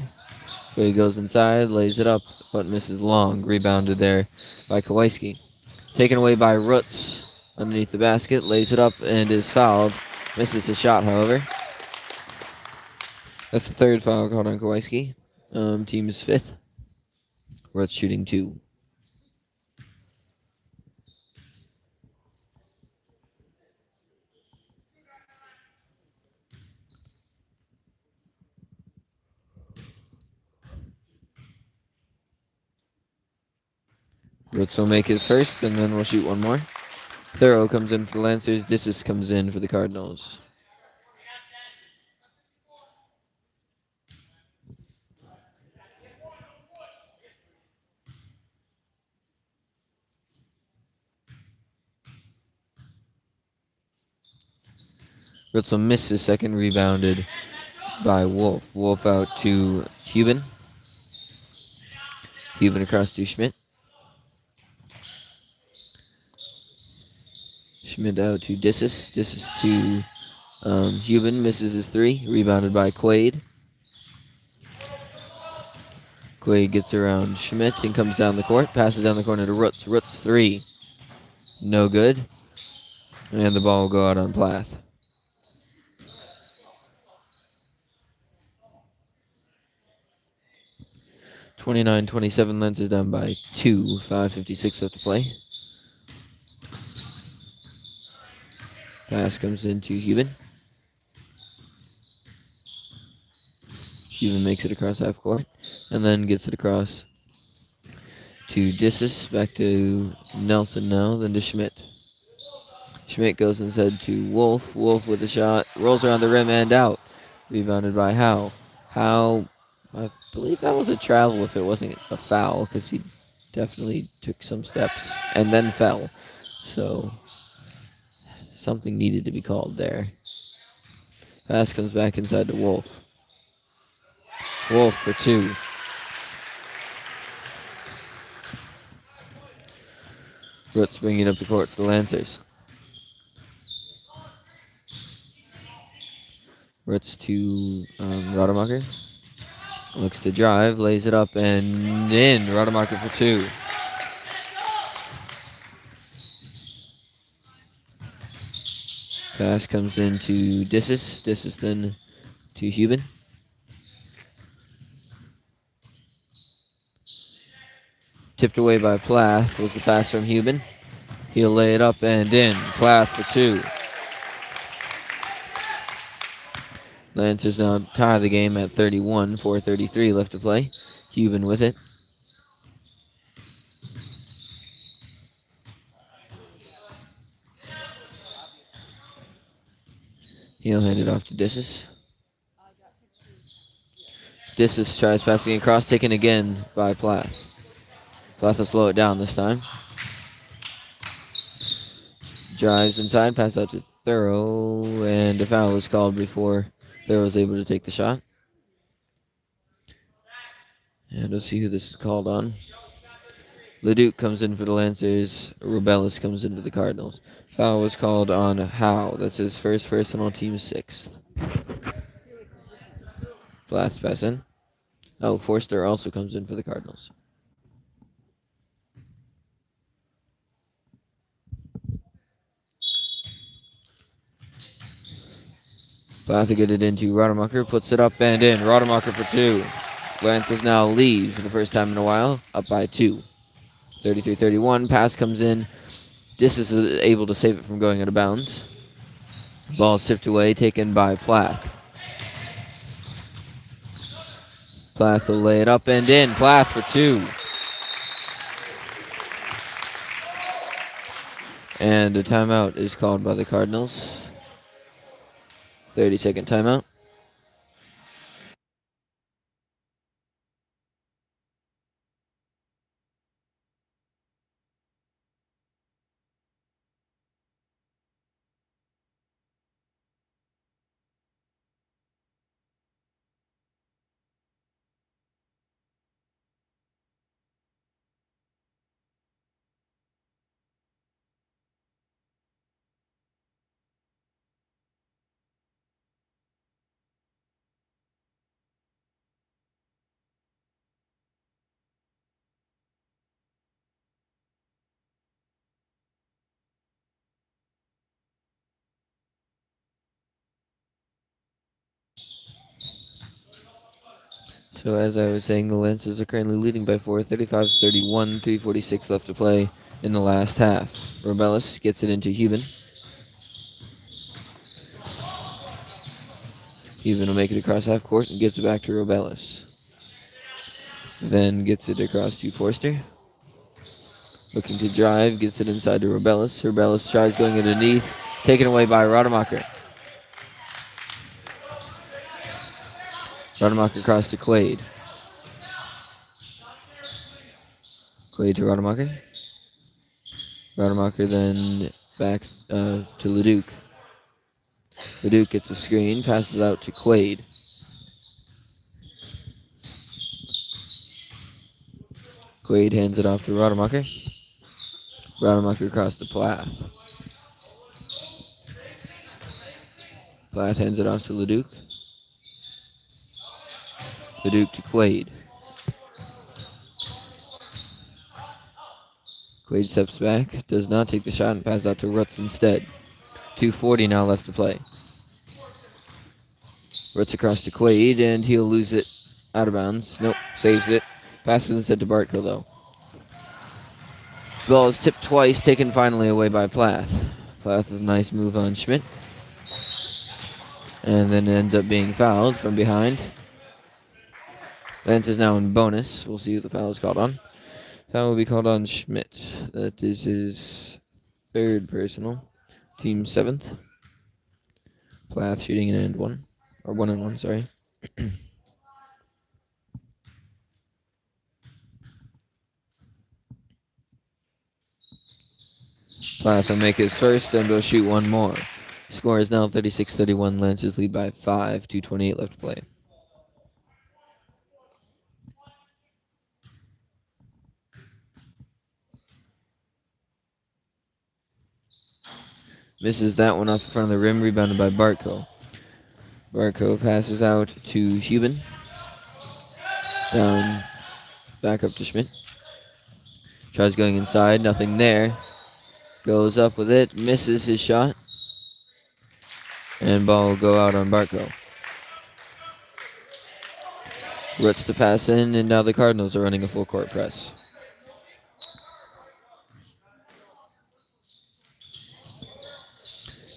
Quaid goes inside, lays it up, but misses long. Rebounded there by Kowalski. Taken away by Rutz underneath the basket. Lays it up and is fouled. Misses the shot, however. That's the third foul called on Kowalski. Team is fifth. Rutz shooting 2. Rutz will make his first, and then we'll shoot one more. Thorough comes in for the Lancers. Dissis comes in for the Cardinals. Rutz will miss his second, rebounded by Wolf. Wolf out to Huben. Huben across to Schmidt. Schmidt out to Dissis. Dissis to Huben. Misses his 3. Rebounded by Quaid. Quaid gets around Schmidt and comes down the court. Passes down the corner to Rutz. Rutz 3. No good. And the ball will go out on Plath. (29-27) Lancers down by 2. 5:56 left to play. Pass comes into Huben. Huben makes it across half court and then gets it across to Dissis. Back to Nelson now, then to Schmidt. Schmidt goes inside to Wolf. Wolf with a shot. Rolls around the rim and out. Rebounded by Howe. Howe, I believe that was a travel if it wasn't a foul, because he definitely took some steps and then fell. So something needed to be called there. Pass comes back inside to Wolf. Wolf for 2. Rutz bringing up the court for the Lancers. Rutz to Rodemacher. Looks to drive, lays it up and in. Rodemacher for 2. Pass comes into Dissis. Dissis then to Huben. Tipped away by Plath was the pass from Huben. He'll lay it up and in. Plath for 2. Lancers now tie the game at 31. 4:33 left to play. Huben with it. He'll hand it off to Dissis. Dissis tries passing across, taken again by Plath. Plath will slow it down this time. Drives inside, pass out to Thorough, and a foul was called before Thorough was able to take the shot. And we'll see who this is called on. Leduc comes in for the Lancers. Rubelis comes in for the Cardinals. Foul was called on Howe. That's his first personal, team 6th. Plath pass in. Oh, Forster also comes in for the Cardinals. Plath to get it into Rodemacher. Puts it up and in. Rodemacher for 2. Lancers now lead for the first time in a while. Up by 2. 33-31. Pass comes in. Dissis is able to save it from going out of bounds. Ball tipped away, taken by Plath. Plath will lay it up and in. Plath for 2. And a timeout is called by the Cardinals. 30-second timeout. So as I was saying, the Lancers are currently leading by 4, 35-31, 3:46 left to play in the last half. Robellis gets it into Heuben. Heuben will make it across half court and gets it back to Robellis. Then gets it across to Forster. Looking to drive, gets it inside to Robellis. Robellis tries going underneath, taken away by Rademacher. Rademacher across to Quaid. Quaid to Rademacher. Rademacher then back to Leduc. Leduc gets a screen, passes out to Quaid. Quaid hands it off to Rademacher. Rademacher across to Plath. Plath hands it off to Leduc. Leduc to Quaid. Quaid steps back, does not take the shot, and passes out to Rutz instead. 2:40 now left to play. Rutz across to Quaid, and he'll lose it out of bounds. Nope, saves it. Passes instead to Bartko, though. Ball is tipped twice, taken finally away by Plath. Plath with a nice move on Schmidt. And then ends up being fouled from behind. Lance is now in bonus. We'll see who the foul is called on. Foul will be called on Schmidt. That is his third personal. Team 7th. Plath shooting an and one. Or 1 and 1, sorry. Plath will make his first, and will shoot one more. Score is now 36-31. Lancers lead by 5. 2:28 left to play. Misses that one off the front of the rim, rebounded by Bartko. Bartko passes out to Heuben. Down, back up to Schmidt. Tries going inside, nothing there. Goes up with it, misses his shot. And ball will go out on Bartko. Rutz to pass in, and now the Cardinals are running a full court press.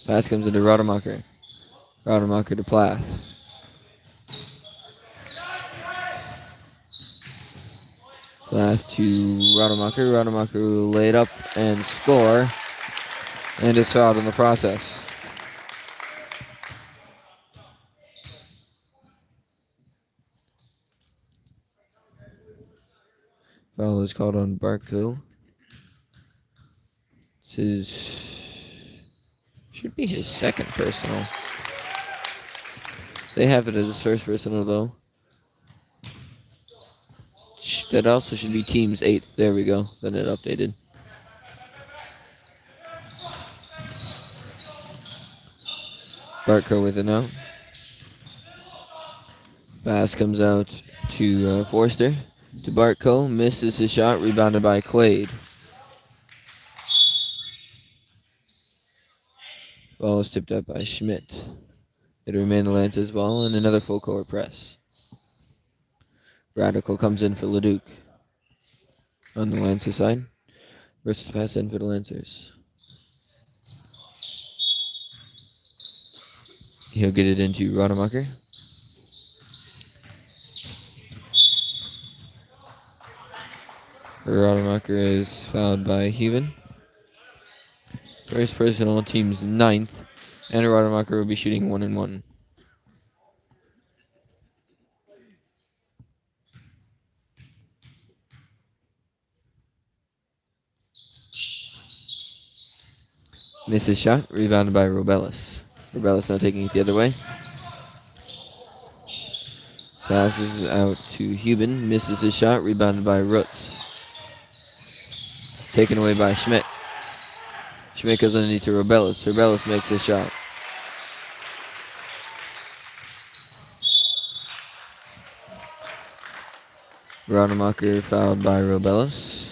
Pass comes into Rademacher. Rademacher to Plath. Plath to Rademacher. Rademacher will lay it up and score. And is fouled in the process. Foul is called on Bartko. Should be his second personal. They have it as his first personal, though. That also should be team's 8th. There we go. Then it updated. Bartko with it now. Pass comes out to Forster. To Bartko. Misses his shot. Rebounded by Quaid. Ball is tipped up by Schmidt. It'll remain the Lancers ball, and another full court press. Radical comes in for Leduc on the Lancers side. First to pass in for the Lancers. He'll get it into Rademacher. Rademacher is fouled by Heuben. First personal, team's 9th, and Rademacher will be shooting 1 and 1. Misses shot, rebounded by Robellis. Robellis now taking it the other way. Passes out to Heuben, misses his shot, rebounded by Rutz. Taken away by Schmidt. Schmidt goes underneath to Robellis. Robellis makes his shot. Rademacher fouled by Robellis.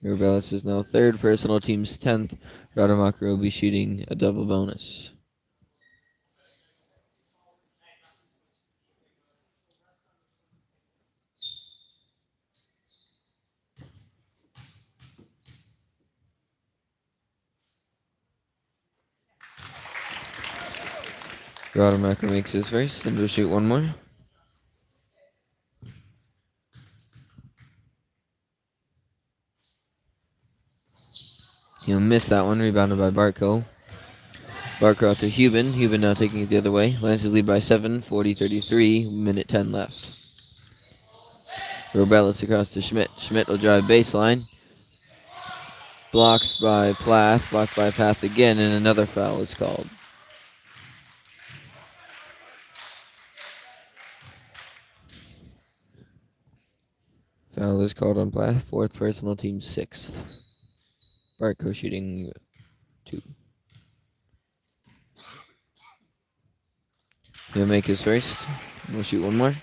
Robellis is now 3rd personal, team's 10th. Rademacher will be shooting a double bonus. Rodemacher makes his first, and will shoot one more. He'll miss that one, rebounded by Barco. Barco out to Hubin. Hubin now taking it the other way. Lancers lead by 7, 40-33, minute 10 left. Robellis across to Schmidt. Schmidt will drive baseline. Blocked by Plath, blocked by Plath again, and another foul is called. Foul is called on Plath, 4th personal, team 6th. Barco shooting 2. He'll make his first. We'll shoot one more.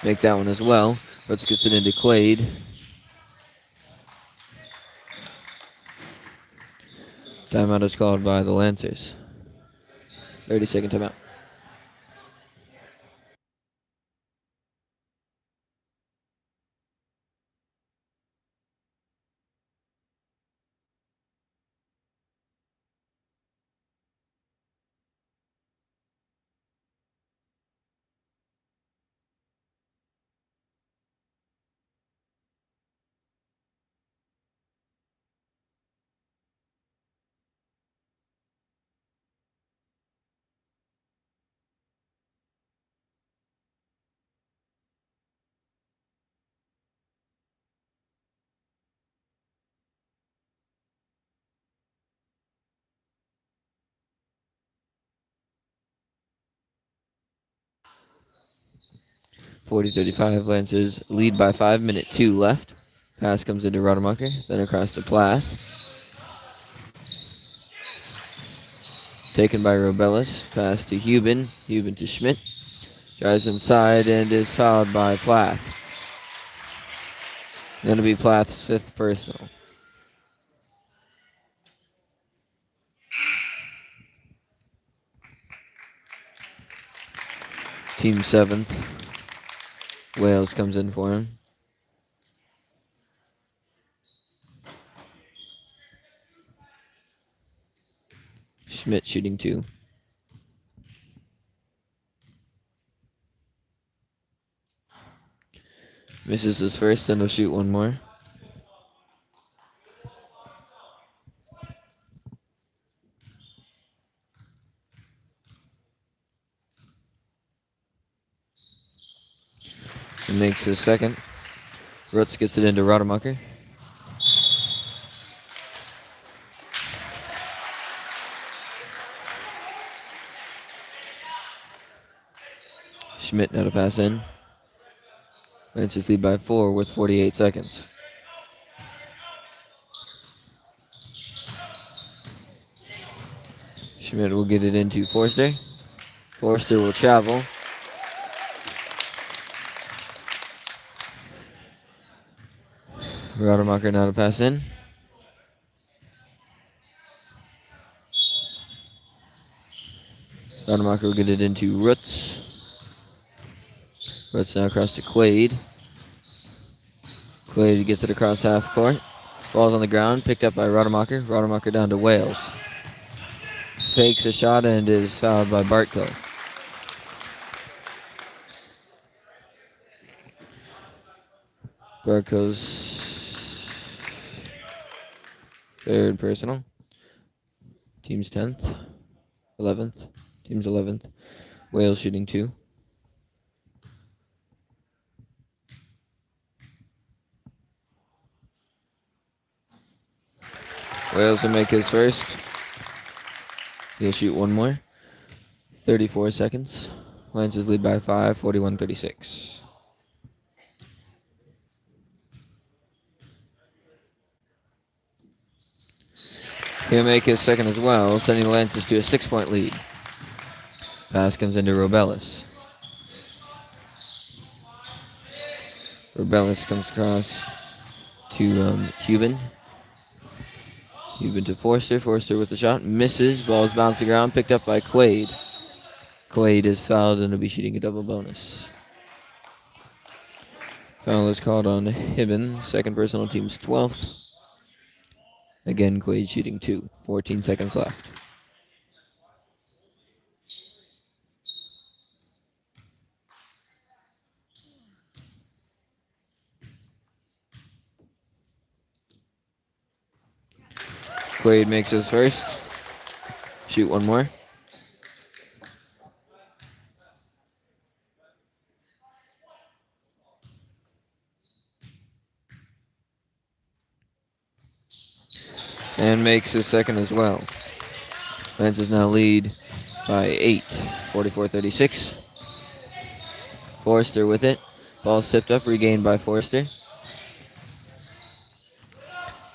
Make that one as well. Let's get it into Quaid. Timeout is called by the Lancers. 30-second timeout. (40-35) Lancers lead by 5, minute 2 left. Pass comes into Rodemacher, then across to Plath. Taken by Robellis. Pass to Hubin. Hubin to Schmidt. Drives inside and is fouled by Plath. Going to be Plath's 5th personal. Team 7th. Wales comes in for him. Schmidt shooting 2. Misses his first and will shoot one more. He makes his second. Rutz gets it into Rodemacher. Schmidt now to pass in. Lancers lead by 4 with 48 seconds. Schmidt will get it into Forster. Forster will travel. Rodemacher now to pass in. Rodemacher will get it into Rutz. Rutz now across to Quaid. Quaid gets it across half court. Ball's on the ground, picked up by Rodemacher. Rodemacher down to Wales. Fakes a shot and is fouled by Bartko. Bartko's 3rd personal. Team's 10th. 11th. Team's 11th. Wales shooting 2. Wales will make his first. He'll shoot one more. 34 seconds. Lancers lead by 5, 41-36. He'll make his second as well, sending the Lancers to a 6-point lead. Pass comes into Robellis. Robellis comes across to Hubin. Hubin to Forster. Forster with the shot. Misses. Ball's bouncing around. Picked up by Quaid. Quaid is fouled and will be shooting a double bonus. Foul is called on Hibben, second personal, team's 12th. Again, Quaid shooting 2. 14 seconds left. Quaid makes his first. Shoot one more. And makes his second as well. Lancers now lead by 8, 44-36. Forrester with it. Ball's tipped up, regained by Forrester.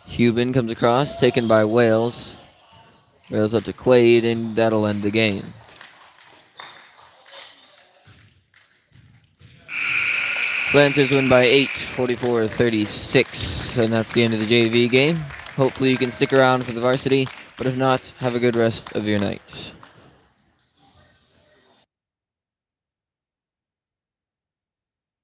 Hubin comes across, taken by Wales. Wales up to Quaid, and that'll end the game. Lancers win by 8, 44-36, and that's the end of the JV game. Hopefully you can stick around for the varsity, but if not, have a good rest of your night.